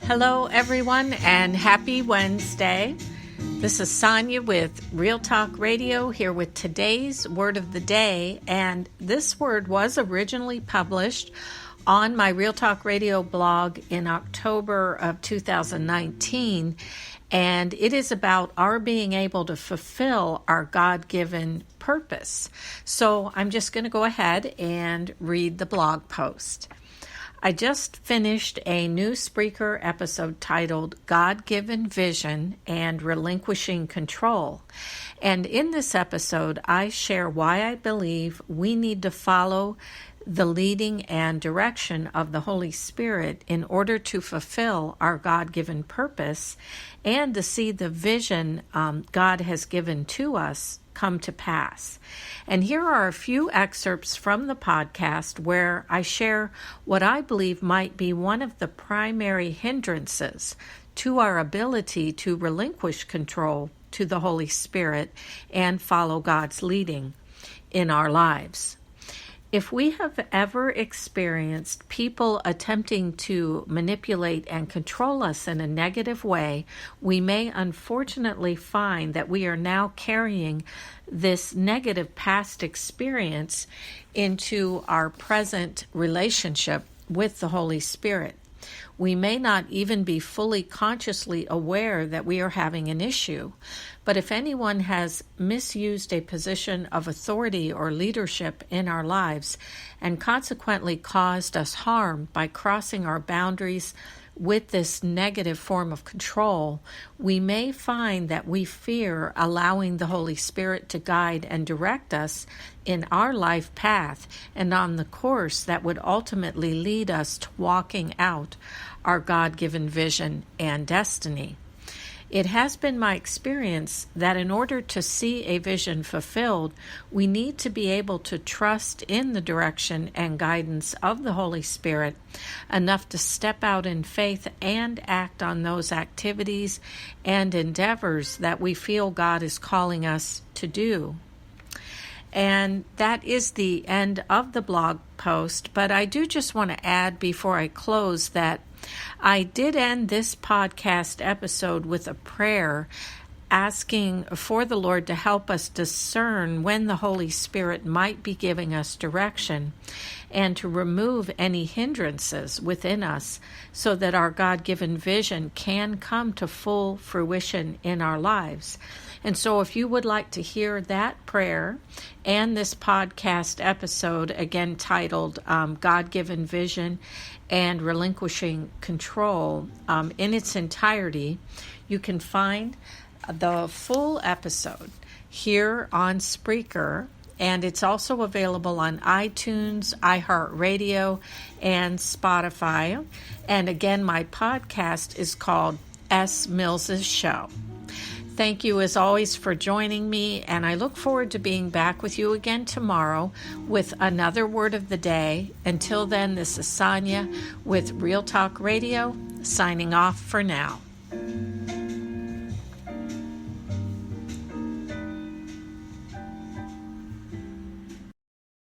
Hello, everyone, and happy Wednesday. This is Sonia with Real Talk Radio here with today's Word of the Day, and this word was originally published on my Real Talk Radio blog in October of 2019, and it is about our being able to fulfill our God-given purpose. So I'm just going to go ahead and read the blog post. I just finished a new Spreaker episode titled God-Given Vision and Relinquishing Control. And in this episode, I share why I believe we need to follow the leading and direction of the Holy Spirit in order to fulfill our God-given purpose and to see the vision God has given to us come to pass. And here are a few excerpts from the podcast where I share what I believe might be one of the primary hindrances to our ability to relinquish control to the Holy Spirit and follow God's leading in our lives. If we have ever experienced people attempting to manipulate and control us in a negative way, we may unfortunately find that we are now carrying this negative past experience into our present relationship with the Holy Spirit. We may not even be fully consciously aware that we are having an issue, but if anyone has misused a position of authority or leadership in our lives and consequently caused us harm by crossing our boundaries with this negative form of control, we may find that we fear allowing the Holy Spirit to guide and direct us in our life path and on the course that would ultimately lead us to walking out our God-given vision and destiny. It has been my experience that in order to see a vision fulfilled, we need to be able to trust in the direction and guidance of the Holy Spirit enough to step out in faith and act on those activities and endeavors that we feel God is calling us to do. And that is the end of the blog post, but I do just want to add before I close that I did end this podcast episode with a prayer asking for the Lord to help us discern when the Holy Spirit might be giving us direction and to remove any hindrances within us so that our God-given vision can come to full fruition in our lives. And so if you would like to hear that prayer and this podcast episode, again titled God-Given Vision and Relinquishing Control, in its entirety, you can find the full episode here on Spreaker, and it's also available on iTunes, iHeartRadio, and Spotify. And again, my podcast is called S. Mills's Show. Thank you as always for joining me, and I look forward to being back with you again tomorrow with another Word of the Day. Until then, this is Sonia with Real Talk Radio, signing off for now.